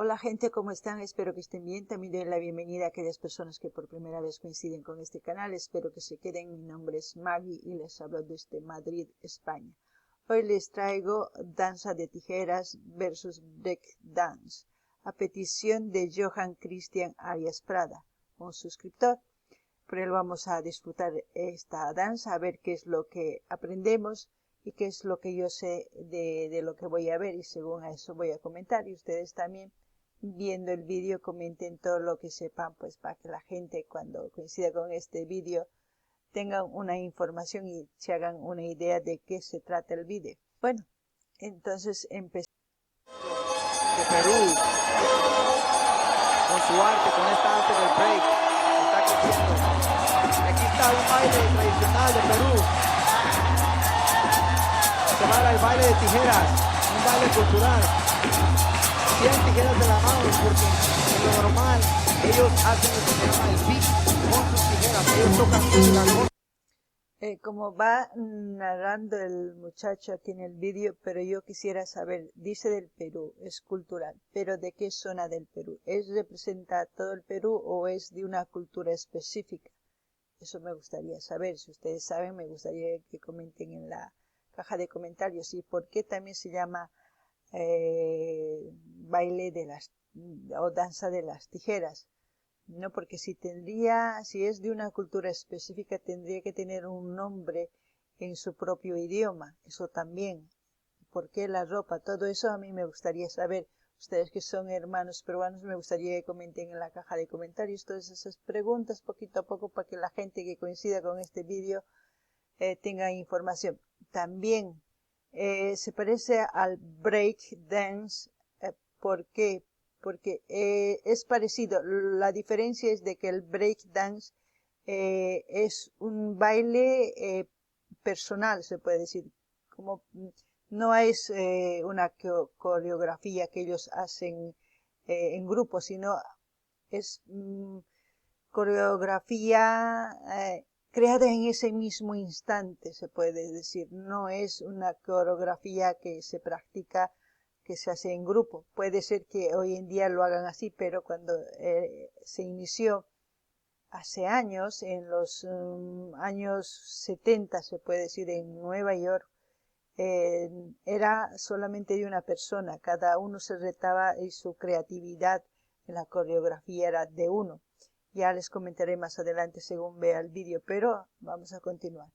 Hola gente, ¿cómo están? Espero que estén bien. También doy la bienvenida a aquellas personas que por primera vez coinciden con este canal. Espero que se queden. Mi nombre es Maggie y les hablo desde Madrid, España. Hoy les traigo danza de tijeras versus break dance, a petición de Johan Christian Arias Prada, un suscriptor. Por él vamos a disfrutar esta danza, a ver qué es lo que aprendemos y qué es lo que yo sé de lo que voy a ver, y según a eso voy a comentar. Y ustedes también, viendo el vídeo, comenten todo lo que sepan, pues para que la gente cuando coincida con este vídeo tengan una información y se hagan una idea de qué se trata el vídeo. Bueno, entonces empezamos. De Perú, con su arte, con esta arte del break, está creciendo. Y aquí está un baile tradicional de Perú. Se baila el baile de tijeras, un baile cultural. 100 tijeras de la mano, porque en lo normal ellos hacen lo que se llama el beat con sus tijeras. Ellos tocan música con Como va narrando el muchacho aquí en el vídeo, pero yo quisiera saber, dice del Perú, es cultural, pero ¿de qué zona del Perú? ¿Es representa todo el Perú o es de una cultura específica? Eso me gustaría saber. Si ustedes saben, me gustaría que comenten en la caja de comentarios. ¿Y por qué también se llama baile de las o danza de las tijeras? No, porque si es de una cultura específica, tendría que tener un nombre en su propio idioma. Eso también. ¿Por qué la ropa? Todo eso a mí me gustaría saber. Ustedes que son hermanos peruanos, me gustaría que comenten en la caja de comentarios todas esas preguntas poquito a poco para que la gente que coincida con este vídeo tenga información. También se parece al break dance. ¿Por qué? Porque es parecido. La diferencia es de que el break dance es un baile personal, se puede decir. Como no es una coreografía que ellos hacen en grupo, sino es coreografía creada en ese mismo instante, se puede decir. No es una coreografía que se practica, que se hace en grupo. Puede ser que hoy en día lo hagan así, pero cuando se inició hace años, en los años 70, se puede decir, en Nueva York, era solamente de una persona. Cada uno se retaba y su creatividad en la coreografía era de uno. Ya les comentaré más adelante según vea el vídeo, pero vamos a continuar.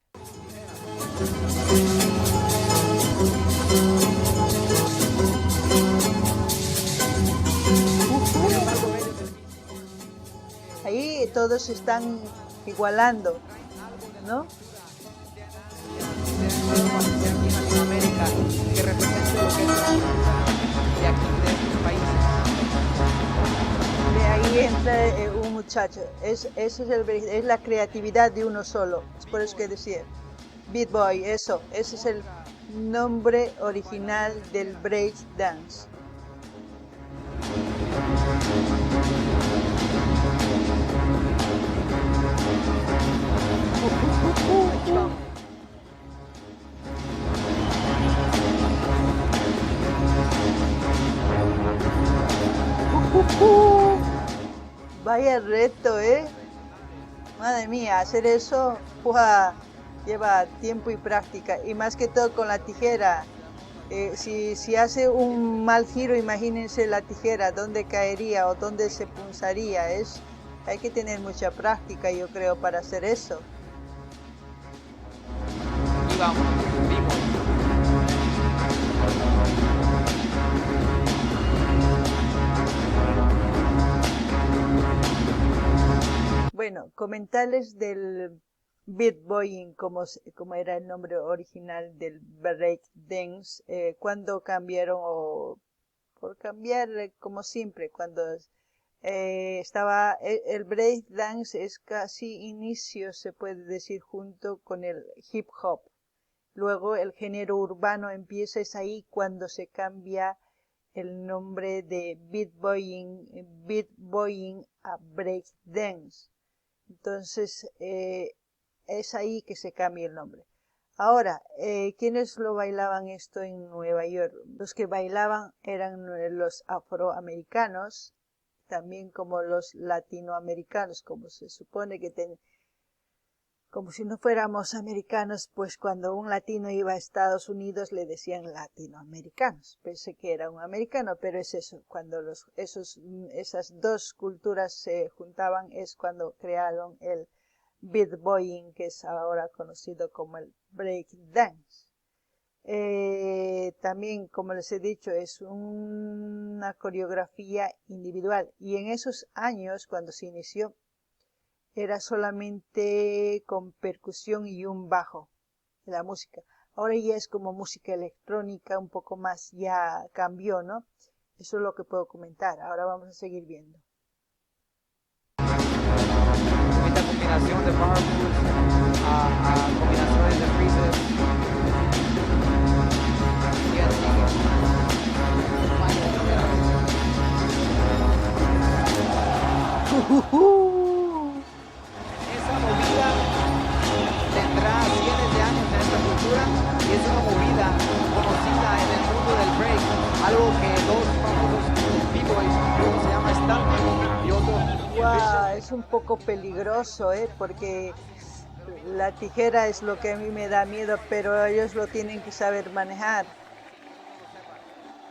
Ahí todos están igualando, ¿no? aquí en Latinoamérica, que represente lo que es la cultura de aquí, de estos países. De ahí entra un muchacho. Es la creatividad de uno solo. Es por eso que decía Beat Boy, eso. Ese es el nombre original del break dance. Vaya reto, Madre mía, hacer eso lleva tiempo y práctica. Y más que todo con la tijera. Si hace un mal giro, imagínense la tijera, dónde caería o dónde se punzaría. Hay que tener mucha práctica, yo creo, para hacer eso. Y vamos, vimos. Bueno, comentarles del beatboying, como era el nombre original del break dance, cuando cambiaron, o por cambiar, como siempre, cuando estaba el break dance, es casi inicio, se puede decir, junto con el hip hop. Luego el género urbano empieza, es ahí cuando se cambia el nombre de beatboying a break dance. Entonces es ahí que se cambia el nombre. Ahora, ¿quiénes lo bailaban esto en Nueva York? Los que bailaban eran los afroamericanos, también como los latinoamericanos, como se supone que como si no fuéramos americanos, pues cuando un latino iba a Estados Unidos le decían latinoamericanos. Pensé que era un americano, pero es eso, cuando esas dos culturas se juntaban es cuando crearon el beatboxing, que es ahora conocido como el break dance. También, como les he dicho, es una coreografía individual, y en esos años, cuando se inició, era solamente con percusión y un bajo de la música. Ahora ya es como música electrónica, un poco más, ya cambió, ¿no? Eso es lo que puedo comentar. Ahora vamos a seguir viendo. Esta combinación de power moves a combinaciones de freezes. Esa movida tendrá cientos de años en esta cultura y es una movida conocida en el mundo del break, algo que dos famosos b-boys, uno se llama Stuntman y otro Wow, es un poco peligroso, porque la tijera es lo que a mí me da miedo, pero ellos lo tienen que saber manejar.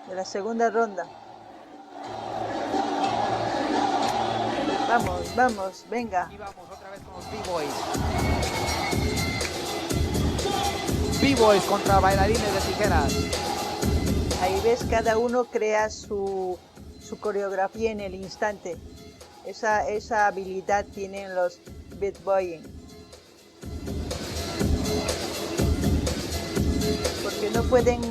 De la segunda ronda. Vamos, vamos, venga. Y vamos otra vez con los b-boys. B-boys contra bailarines de tijeras. Ahí ves, cada uno crea su coreografía en el instante. Esa habilidad tienen los beatboxing. Porque no pueden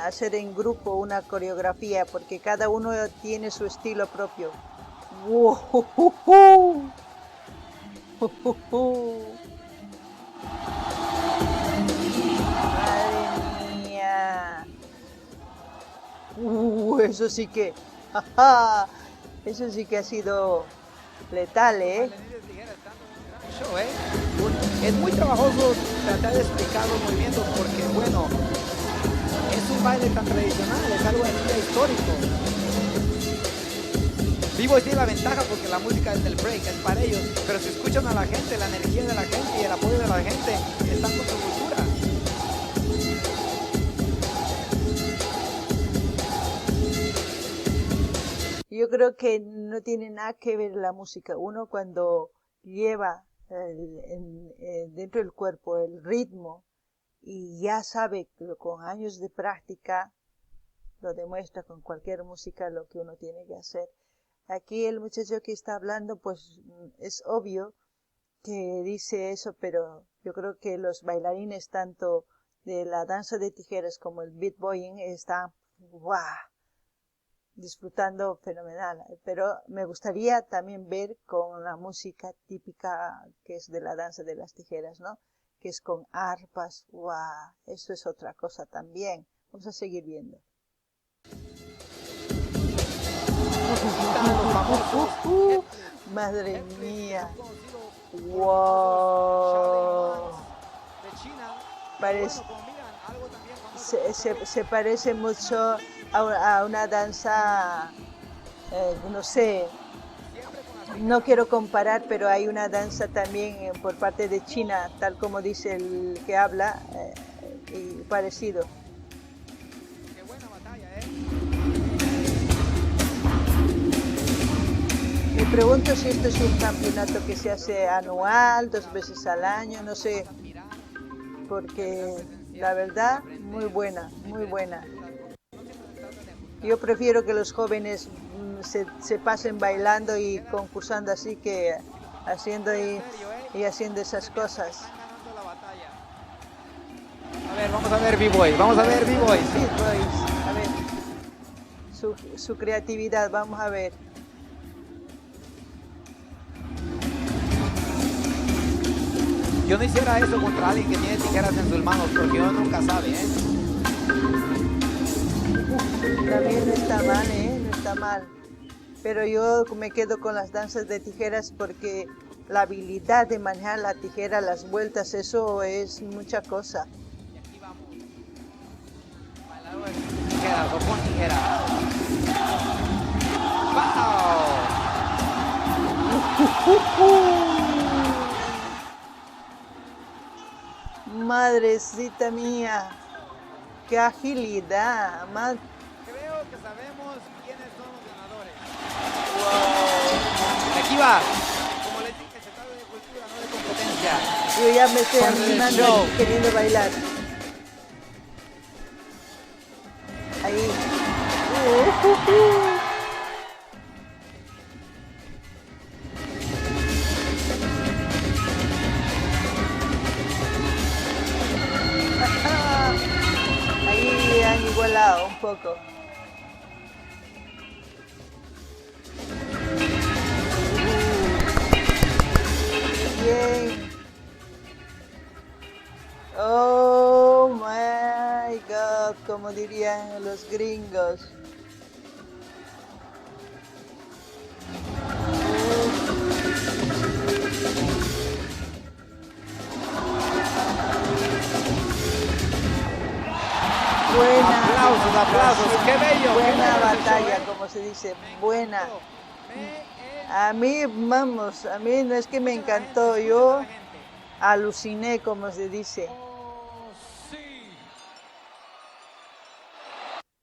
hacer en grupo una coreografía, porque cada uno tiene su estilo propio. ¡Wow! ¡Madre mía! Eso sí que... Eso sí que ha sido letal, Es muy trabajoso tratar de explicar los movimientos porque, bueno, es un baile tan tradicional, es algo histórico. B-boys tiene la ventaja porque la música es del break, es para ellos, pero si escuchan a la gente, la energía de la gente y el apoyo de la gente, están con su cultura. Yo creo que no tiene nada que ver la música. Uno cuando lleva dentro del cuerpo el ritmo y ya sabe que con años de práctica lo demuestra con cualquier música lo que uno tiene que hacer. Aquí el muchacho que está hablando, pues es obvio que dice eso, pero yo creo que los bailarines tanto de la danza de tijeras como el beatboxing están disfrutando fenomenal, pero me gustaría también ver con la música típica que es de la danza de las tijeras, ¿no? Que es con arpas, eso es otra cosa también. Vamos a seguir viendo. Madre mía. Wow. Se parece mucho a una danza, no sé, no quiero comparar, pero hay una danza también por parte de China, tal como dice el que habla, y parecido. Qué buena batalla, Me pregunto si esto es un campeonato que se hace anual, 2 veces al año, no sé, porque la verdad, muy buena, muy buena. Yo prefiero que los jóvenes se pasen bailando y concursando así que haciendo y haciendo esas cosas. A ver, vamos a ver B-Boys, vamos a ver B-Boys. A ver, su creatividad, vamos a ver. Yo no hiciera eso contra alguien que tiene tijeras en sus manos, porque uno nunca sabe, También no está mal, no está mal. Pero yo me quedo con las danzas de tijeras porque la habilidad de manejar la tijera, las vueltas, eso es mucha cosa. Y aquí vamos. Bailador sin tijeras o con tijeras. ¡Wow! Madrecita mía, qué agilidad. Creo que sabemos quiénes son los ganadores. Wow. Aquí va. Como les dije, se trata de cultura, no de competencia. Yo ya me estoy Parte del animando show. y queriendo bailar. Ahí. Ahí han igualado un poco. Bien. Oh my God, como dirían los gringos. Buena. Aplausos, aplausos. Qué bello. Buena qué bello batalla, ese show, como se dice. Me Buena. encantó. A mí, vamos, a mí no es que me Escuchen a la encantó, gente, yo escuchen a la gente. aluciné, como se dice. Oh, sí.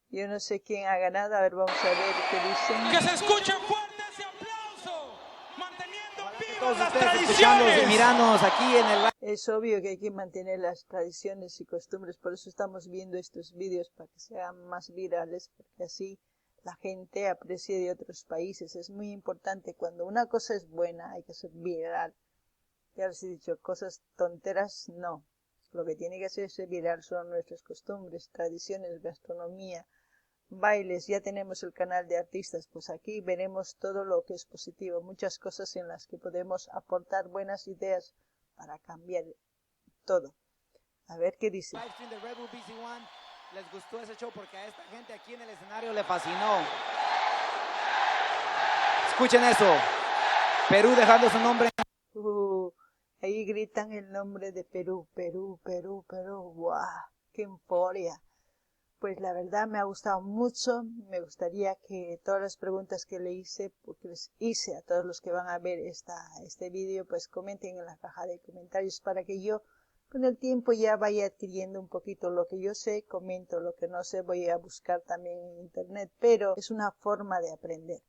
Yo no sé quién ha ganado, a ver, vamos a ver qué dicen. Que se escuche fuerte ese aplauso, manteniendo vivas Todos las ustedes escuchándonos y tradiciones. mirándonos aquí en el live. Es obvio que hay que mantener las tradiciones y costumbres, por eso estamos viendo estos vídeos, para que sean más virales, porque así la gente aprecie de otros países. Es muy importante, cuando una cosa es buena, hay que ser viral. Ya les he dicho, cosas tonteras no. Lo que tiene que hacerse viral son nuestras costumbres, tradiciones, gastronomía, bailes. Ya tenemos el canal de artistas, pues aquí veremos todo lo que es positivo, muchas cosas en las que podemos aportar buenas ideas para cambiar todo. A ver qué dice. Livestream de Red Bull BC1. Les gustó ese show porque a esta gente aquí en el escenario le fascinó. Escuchen eso. Perú dejando su nombre. Ahí gritan el nombre de Perú, Perú, Perú, Perú. ¡Guau! ¡Qué euforia! Pues la verdad me ha gustado mucho. Me gustaría que todas las preguntas que le hice, porque les hice a todos los que van a ver este vídeo, pues comenten en la caja de comentarios para que yo con el tiempo ya vaya adquiriendo un poquito lo que yo sé, comento lo que no sé, voy a buscar también en internet, pero es una forma de aprender.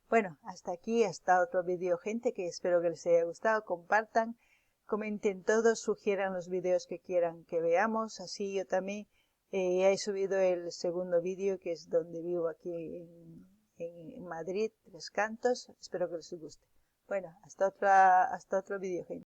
Bueno, hasta aquí, hasta otro vídeo, gente, que espero que les haya gustado. Compartan, comenten todos, sugieran los vídeos que quieran que veamos, así yo también he subido el segundo vídeo, que es donde vivo aquí en Madrid, Tres Cantos. Espero que les guste. Bueno, hasta otro vídeo, gente.